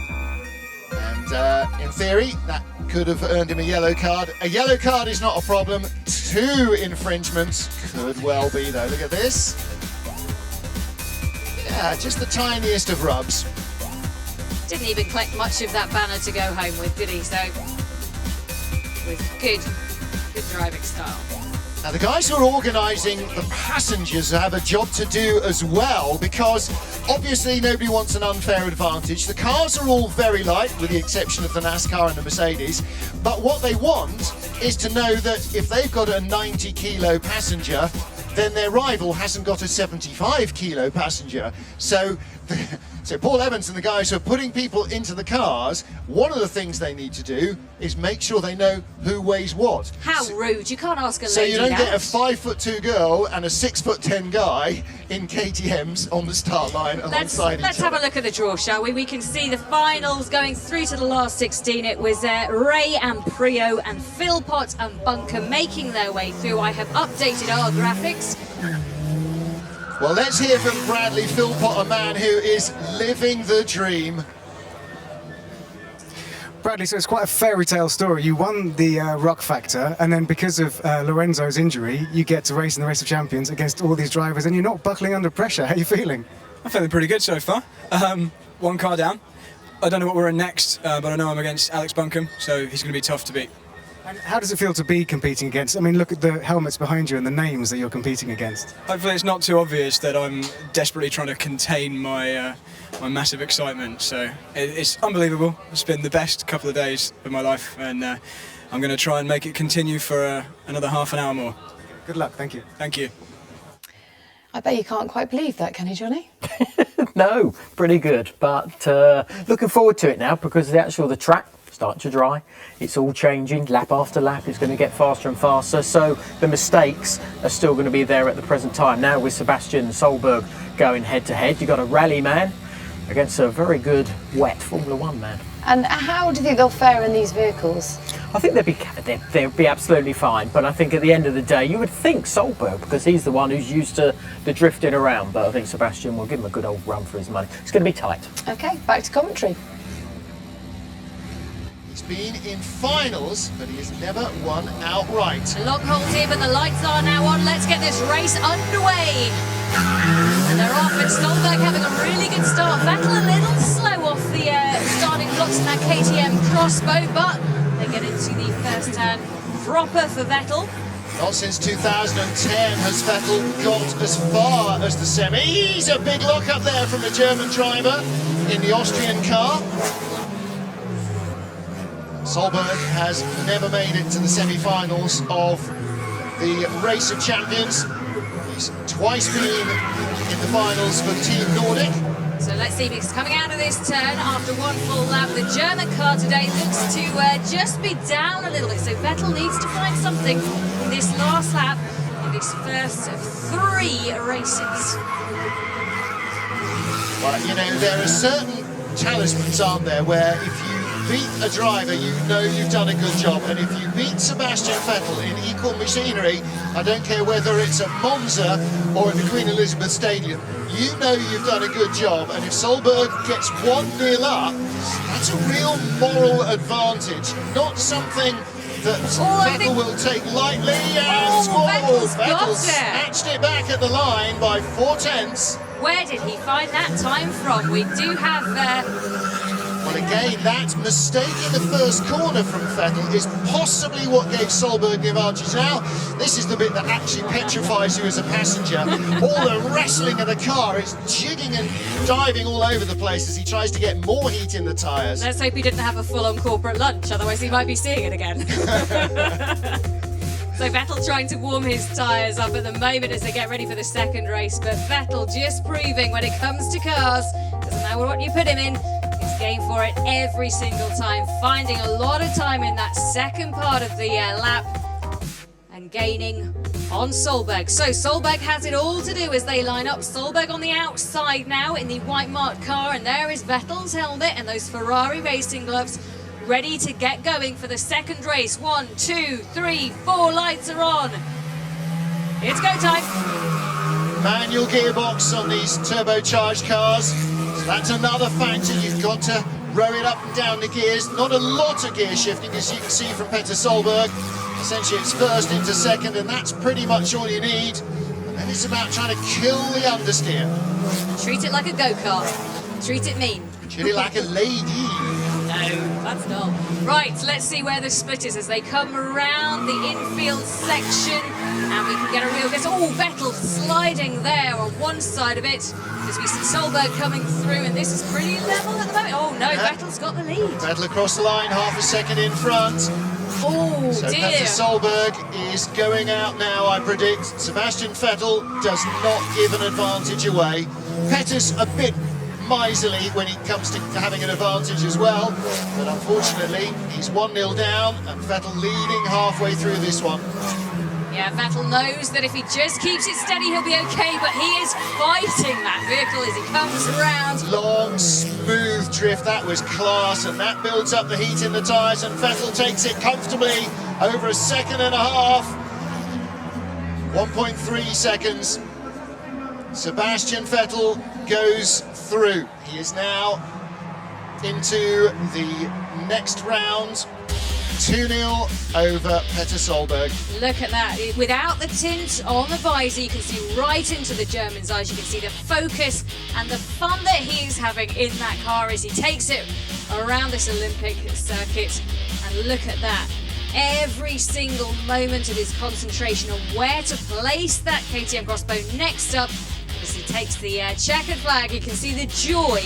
Speaker 4: And in theory, that could have earned him a yellow card. A yellow card is not a problem. 2 infringements could well be, though. Look at this. Yeah, just the tiniest of rubs.
Speaker 5: Didn't even collect much of that banner to go home with, did he? So, with good driving style.
Speaker 4: Now, the guys who are organising the passengers have a job to do as well, because obviously nobody wants an unfair advantage. The cars are all very light, with the exception of the NASCAR and the Mercedes, but what they want is to know that if they've got a 90-kilo passenger, then their rival hasn't got a 75-kilo passenger. So So Paul Evans and the guys who are putting people into the cars, one of the things they need to do is make sure they know who weighs what.
Speaker 5: How rude, you can't ask a lady
Speaker 4: So you don't
Speaker 5: that.
Speaker 4: get a 5'2" girl and a 6'10" guy in KTMs on the start line alongside
Speaker 5: Let's
Speaker 4: each
Speaker 5: have
Speaker 4: other.
Speaker 5: a look at the draw, shall we? We can see the finals going through to the last 16. It was Ray and Prio and Philpott and Bunker making their way through. I have updated our graphics.
Speaker 4: Well, let's hear from Bradley Philpott, a man who is living the dream.
Speaker 7: Bradley, so it's quite a fairy tale story. You won the ROC Factor, and then because of Lorenzo's injury, you get to race in the Race of Champions against all these drivers, and you're not buckling under pressure. How are you feeling?
Speaker 8: I'm feeling pretty good so far. One car down. I don't know what we're in next, but I know I'm against Alex Buncombe, so he's going to be tough to beat.
Speaker 7: And how does it feel to be competing against? I mean, look at the helmets behind you and the names that you're competing against.
Speaker 8: Hopefully it's not too obvious that I'm desperately trying to contain my my massive excitement. So it's unbelievable. It's been the best couple of days of my life, and I'm going to try and make it continue for another half an hour more.
Speaker 7: Good luck, thank you.
Speaker 8: Thank you.
Speaker 1: I bet you can't quite believe that, can you, Johnny?
Speaker 2: No, pretty good. But looking forward to it now because the track starting to dry. It's all changing lap after lap. It's going to get faster and faster. So the mistakes are still going to be there at the present time. Now with Sebastian Solberg going head to head, you've got a rally man against a very good wet Formula One man.
Speaker 1: And how do you think they'll fare in these vehicles?
Speaker 2: I think they'll be absolutely fine, but I think at the end of the day you would think Solberg, because he's the one who's used to the drifting around, but I think Sebastian will give him a good old run for his money. It's going to be tight.
Speaker 1: Okay, back to commentary.
Speaker 4: He's been in finals, but he has never won outright.
Speaker 5: Long hold here, but the lights are now on. Let's get this race underway. And they're off, and Solberg having a really good start. Vettel a little slow off the starting blocks in that KTM crossbow, but they get into the first turn proper for Vettel.
Speaker 4: Not since 2010 has Vettel got as far as the semi. He's a big lock up there from the German driver in the Austrian car. Solberg has never made it to the semi-finals of the Race of Champions. He's twice been in the finals for Team Nordic.
Speaker 5: So let's see if he's coming out of this turn after one full lap. The German car today looks to just be down a little bit, so Vettel needs to find something in this last lap in this first of 3 races.
Speaker 4: Well, you know, there are certain talismans, aren't there, where if you beat a driver, you know you've done a good job. And if you beat Sebastian Vettel in equal machinery, I don't care whether it's at Monza or at the Queen Elizabeth Stadium, you know you've done a good job. And if Solberg gets 1-0 up, that's a real moral advantage, not something that Vettel will take lightly. And
Speaker 5: Vettel's got it.
Speaker 4: snatched it back at the line by 4/10.
Speaker 5: Where did he find that time from? We do have
Speaker 4: Well, again, that mistake in the first corner from Vettel is possibly what gave Solberg the advantage. Now, this is the bit that actually petrifies you as a passenger. All the wrestling of the car, it's jigging and diving all over the place as he tries to get more heat in the tyres.
Speaker 5: Let's hope he didn't have a full-on corporate lunch, otherwise he might be seeing it again. So Vettel trying to warm his tyres up at the moment as they get ready for the second race, but Vettel just proving when it comes to cars, doesn't matter what you put him in, he's game for it every single time, finding a lot of time in that second part of the lap and gaining on Solberg. So Solberg has it all to do as they line up. Solberg on the outside now in the white marked car, and there is Vettel's helmet and those Ferrari racing gloves ready to get going for the second race. 1, 2, 3, 4 lights are on. It's go time.
Speaker 4: Manual gearbox on these turbocharged cars. So that's another factor. You've got to row it up and down the gears. Not a lot of gear shifting, as you can see from Petter Solberg. Essentially it's first into second, and that's pretty much all you need. And then it's about trying to kill the understeer.
Speaker 5: Treat it like a go-kart. Treat it mean.
Speaker 4: Treat it like a lady.
Speaker 5: No, that's not. Right, let's see where the split is as they come around the infield section, and we can get a real guess. Oh, Vettel sliding there on one side of it as we see Solberg coming through, and this is pretty level at the moment. Oh no,
Speaker 4: Yeah.
Speaker 5: Vettel's got the lead.
Speaker 4: Vettel across the line, half a second in front.
Speaker 5: Oh
Speaker 4: So
Speaker 5: dear.
Speaker 4: Petter Solberg is going out now, I predict. Sebastian Vettel does not give an advantage away. Petter's a bit miserly when it comes to having an advantage as well. But unfortunately, he's 1-0 down, and Vettel leading halfway through this one.
Speaker 5: Yeah, Vettel knows that if he just keeps it steady, he'll be okay, but he is fighting that vehicle as he comes around.
Speaker 4: Long, smooth drift, that was class, and that builds up the heat in the tyres, and Vettel takes it comfortably over a second and a half. 1.3 seconds. Sebastian Vettel goes through. He is now into the next round. 2-0 over Petter Solberg.
Speaker 5: Look at that. Without the tint on the visor, you can see right into the German's eyes. You can see the focus and the fun that he's having in that car as he takes it around this Olympic circuit. And look at that. Every single moment of his concentration on where to place that KTM crossbow next up. As he takes the checkered flag, you can see the joy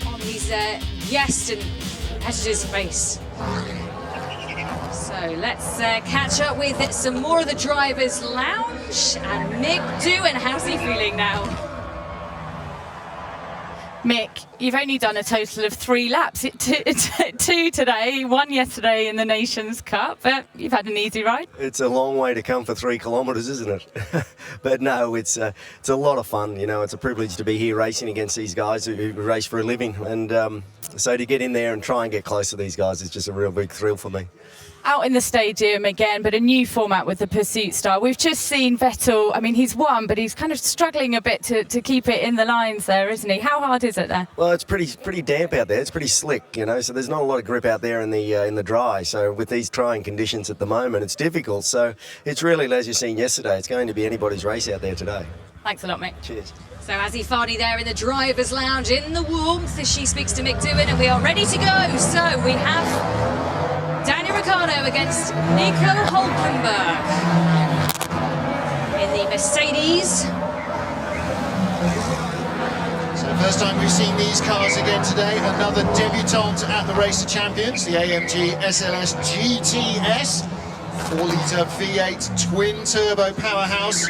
Speaker 5: on his guest and competitor's face. So let's catch up with some more of the Drivers' Lounge and Mick Doohan. How's he feeling now?
Speaker 9: Mick, you've only done a total of 3 laps. Two today, 1 yesterday in the Nations Cup, but you've had an easy ride.
Speaker 10: It's a long way to come for 3 kilometres, isn't it? But no, it's a lot of fun. You know, it's a privilege to be here racing against these guys who race for a living. And so to get in there and try and get close to these guys is just a real big thrill for me.
Speaker 9: Out in the stadium again, but a new format with the pursuit style. We've just seen Vettel, I mean, he's won, but he's kind of struggling a bit to keep it in the lines there, isn't he? How hard is it there?
Speaker 10: Well, it's pretty damp out there. It's pretty slick, you know, so there's not a lot of grip out there in the dry. So with these trying conditions at the moment, it's difficult. So it's really, as you've seen yesterday, it's going to be anybody's race out there today.
Speaker 9: Thanks a lot, Mick.
Speaker 10: Cheers.
Speaker 5: So Azzy Farney there in the Drivers' Lounge in the warmth as she speaks to Mick Doohan, and we are ready to go. So we have Daniel Ricciardo against Nico Hülkenberg in the Mercedes.
Speaker 4: So first time we've seen these cars again today. Another debutante at the Race of Champions, the AMG SLS GTS. 4-litre V8 twin-turbo powerhouse.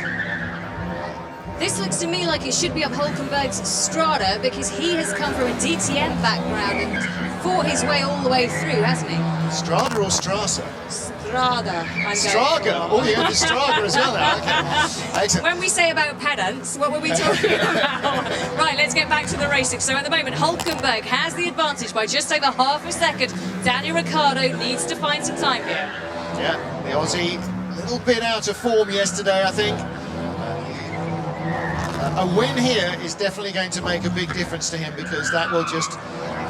Speaker 5: This looks to me like it should be up Hülkenberg's Strada, because he has come from a DTM background and fought his way all the way through, hasn't he?
Speaker 4: Strada or Strasser?
Speaker 5: Strada.
Speaker 4: Straga. Oh, yeah, the Straga as well now. Okay. Excellent.
Speaker 5: When we say about pedants, what were we talking about? Right, let's get back to the racing. So at the moment, Hülkenberg has the advantage by just over half a second. Daniel Ricciardo needs to find some time here.
Speaker 4: Yeah, the Aussie a little bit out of form yesterday, I think. A win here is definitely going to make a big difference to him, because that will just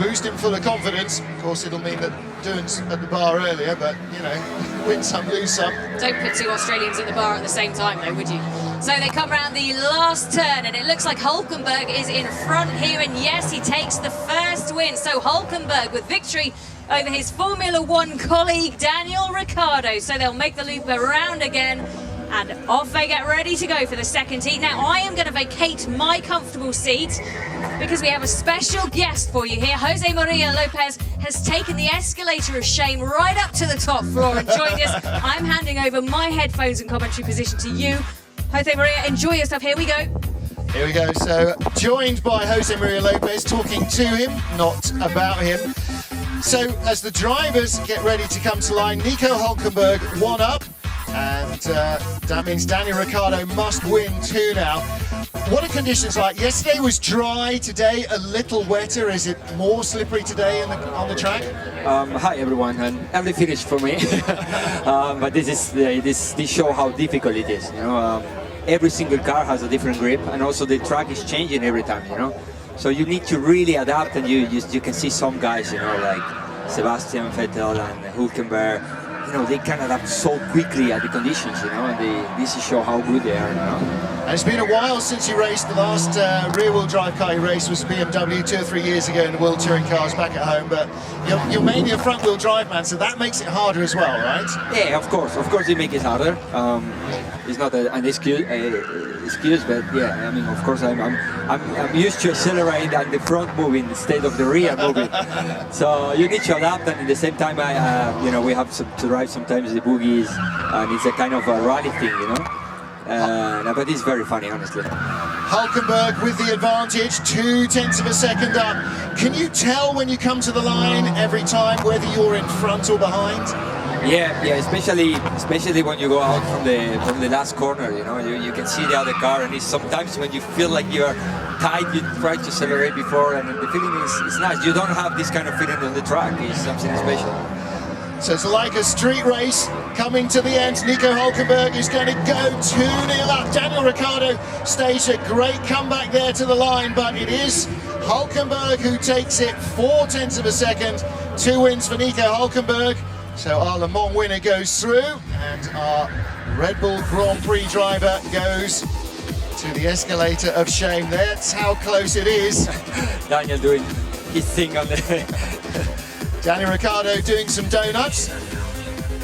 Speaker 4: boost him full of confidence. Of course, it'll mean that Doohan's at the bar earlier, but, you know, win some, lose some.
Speaker 5: Don't put 2 Australians at the bar at the same time, though, would you? So they come around the last turn, and it looks like Hülkenberg is in front here, and yes, he takes the first win. So Hülkenberg with victory over his Formula One colleague, Daniel Ricciardo. So they'll make the loop around again, and off they get ready to go for the second heat. Now, I am going to vacate my comfortable seat because we have a special guest for you here. Jose Maria Lopez has taken the escalator of shame right up to the top floor and joined us. I'm handing over my headphones and commentary position to you. Jose Maria, enjoy yourself. Here we go.
Speaker 4: Here we go. So, joined by Jose Maria Lopez, talking to him, not about him. So, as the drivers get ready to come to line, Nico Hülkenberg 1 up. And that means Daniel Ricciardo must win 2 now. What are conditions like? Yesterday was dry, today a little wetter. Is it more slippery today on the track?
Speaker 11: Hi everyone, and early finish for me. But this show how difficult it is. You know, every single car has a different grip, and also the track is changing every time. You know, so you need to really adapt. And you can see some guys, you know, like Sebastian Vettel and Hülkenberg. You know, they can adapt so quickly at the conditions, you know, and this show how good they are, you know.
Speaker 4: And it's been a while since you raced. The last rear-wheel drive car you raced was BMW 2 or 3 years ago in the World Touring Cars back at home, but you're mainly a front-wheel drive man, so that makes it harder as well, right?
Speaker 11: Yeah, of course it makes it harder. It's not an excuse, but yeah, I mean, of course, I'm used to accelerating and the front moving instead of the rear moving. So you need to adapt, and at the same time, you know, we have to drive sometimes the boogies, and it's a kind of a rally thing, you know. But it's very funny, honestly.
Speaker 4: Hulkenberg with the advantage, 0.2 of a second up. Can you tell when you come to the line every time whether you're in front or behind?
Speaker 11: Yeah, especially when you go out from the last corner, you know, you can see the other car, and it's sometimes when you feel like you're tight, you try to accelerate before, and the feeling is nice. You don't have this kind of feeling on the track. It's something special.
Speaker 4: So it's like a street race coming to the end. Nico Hulkenberg is going to go 2-0 up. Daniel Ricciardo staged a great comeback there to the line, but it is Hulkenberg who takes it 0.4 of a second. 2 wins for Nico Hulkenberg. So our Le Mans winner goes through, and our Red Bull Grand Prix driver goes to the escalator of shame. That's how close it is.
Speaker 11: Daniel doing his thing on the...
Speaker 4: Daniel Ricciardo doing some donuts,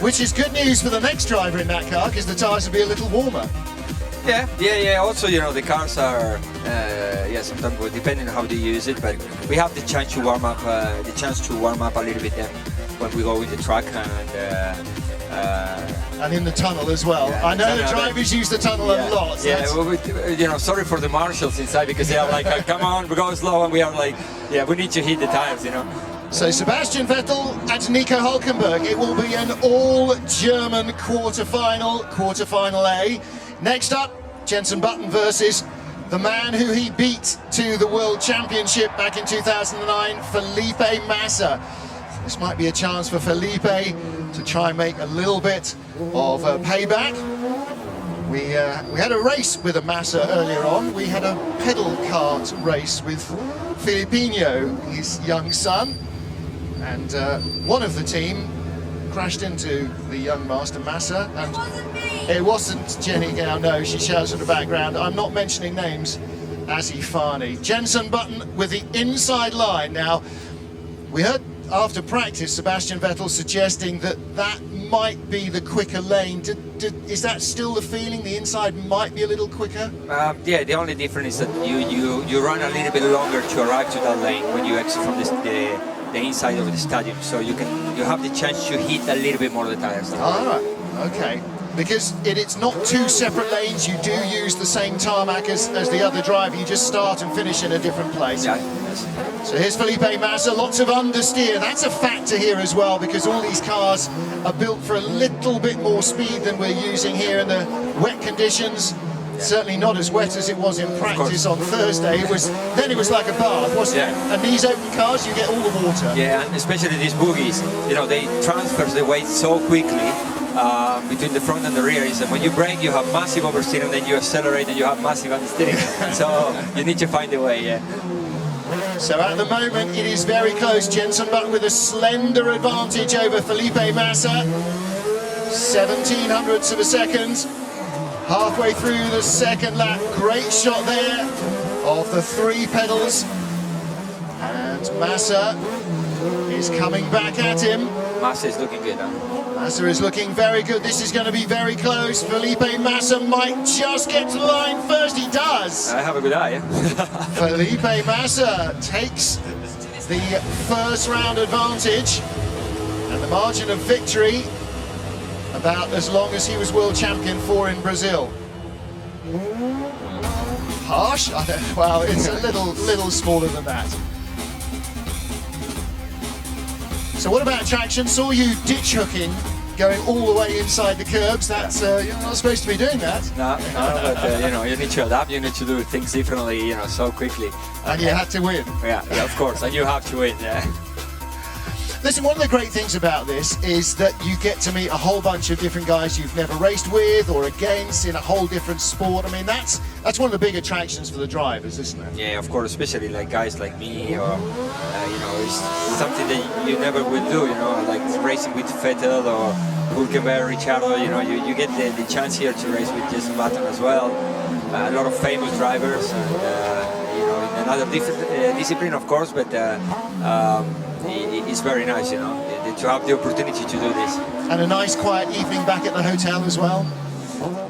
Speaker 4: which is good news for the next driver in that car, because the tyres will be a little warmer.
Speaker 11: Yeah. Also, you know, the cars are, sometimes depending on how they use it, but we have the chance to warm up, a little bit then when we go in the track
Speaker 4: and in the tunnel as well. I know the drivers use the tunnel a lot.
Speaker 11: Yeah, you know, sorry for the marshals inside, because they are like, come on, we go slow, and we are like, we need to hit the tires, you know.
Speaker 4: So Sebastian Vettel and Nico Hulkenberg, it will be an all-German quarter-final A. Next up, Jenson Button versus the man who he beat to the World Championship back in 2009, Felipe Massa. This might be a chance for Felipe to try and make a little bit of a payback. We had a race with a Massa earlier on. We had a pedal kart race with Filipinho, his young son. And one of the team crashed into the young master Massa, and it wasn't Jenny Gow, no, she shouts in the background, I'm not mentioning names, Azzy Farney. Jenson Button with the inside line. Now, we heard after practice Sebastian Vettel suggesting that might be the quicker lane. Is that still the feeling? The inside might be a little quicker?
Speaker 11: Yeah, the only difference is that you run a little bit longer to arrive to that lane when you exit from the inside of the stadium, so you have the chance to hit a little bit more of the tires.
Speaker 4: Okay. Because it's not 2 separate lanes, you do use the same tarmac as the other driver, you just start and finish in a different place.
Speaker 11: Yeah.
Speaker 4: So here's Felipe Massa, lots of understeer. That's a factor here as well, because all these cars are built for a little bit more speed than we're using here in the wet conditions. Certainly not as wet as it was in practice on Thursday. It was like a bath, wasn't it? And these open cars, you get all the water.
Speaker 11: Yeah, and especially these bogies, you know, they transfer the weight so quickly between the front and the rear. Is that when you brake, you have massive oversteering, then you accelerate and you have massive understeering. So you need to find a way.
Speaker 4: So at the moment, it is very close. Jenson Button with a slender advantage over Felipe Massa. 0.17 of a second. Halfway through the second lap, great shot there of the 3 pedals. And Massa is coming back at him.
Speaker 11: Massa is looking good, huh?
Speaker 4: Massa is looking very good. This is going to be very close. Felipe Massa might just get to the line first. He does.
Speaker 11: I have a good eye.
Speaker 4: Felipe Massa takes the first round advantage, and the margin of victory about as long as he was world champion for in Brazil. Harsh? Well, it's a little smaller than that. So what about traction? Saw you ditch hooking, going all the way inside the curbs. That's you're not supposed to be doing that.
Speaker 11: No, but you know, you need to adapt. You need to do things differently, you know, so quickly.
Speaker 4: And you had to win.
Speaker 11: Yeah, of course, and you have to win. Yeah.
Speaker 4: Listen, one of the great things about this is that you get to meet a whole bunch of different guys you've never raced with or against in a whole different sport. I mean, that's one of the big attractions for the drivers, isn't it?
Speaker 11: Yeah, of course, especially like guys like me, or you know, it's something that you never will do. You know, like racing with Vettel or Hulkenberg, Ricciardo. You know, you get the chance here to race with Jenson Button as well. A lot of famous drivers, and you know, in another different discipline, of course, but. It's very nice, you know, to have the opportunity to do this.
Speaker 4: And a nice quiet evening back at the hotel as well.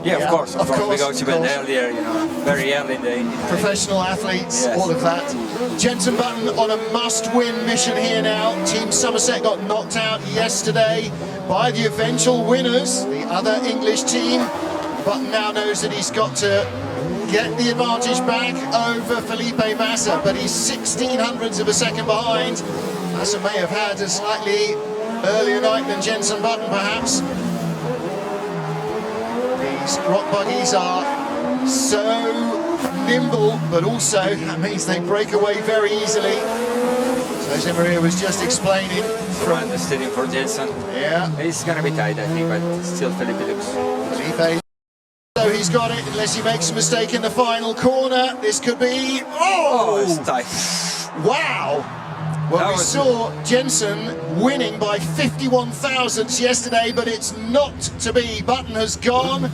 Speaker 11: Yeah, of course. We go to bed earlier, you know, very early in the
Speaker 4: professional athletes, all of that. Jenson Button on a must-win mission here now. Team Somerset got knocked out yesterday by the eventual winners, the other English team. Button now knows that he's got to get the advantage back over Felipe Massa, but he's 1600ths of a second behind. Massa may have had a slightly earlier night than Jenson Button, perhaps. These rock buggies are so nimble, but also that means they break away very easily. So Jose Maria was just explaining
Speaker 11: From the steering for Jenson.
Speaker 4: Yeah.
Speaker 11: It's going to be tight, I think, but still Felipe looks.
Speaker 4: Felipe, so he's got it, unless he makes a mistake in the final corner. This could be...
Speaker 11: Oh, it's tight.
Speaker 4: Wow! Well, we saw Jenson winning by 51 thousandths yesterday, but it's not to be. Button has gone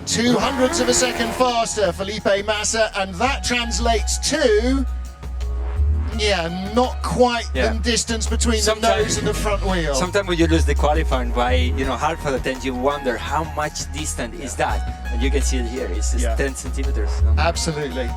Speaker 4: 200ths of a second faster, Felipe Massa, and that translates to, not quite the distance between the nose and the front wheel.
Speaker 11: Sometimes when you lose the qualifying by half of the 10, you wonder how much distance is that, and you can see it here. It's just 10 centimeters.
Speaker 4: Absolutely.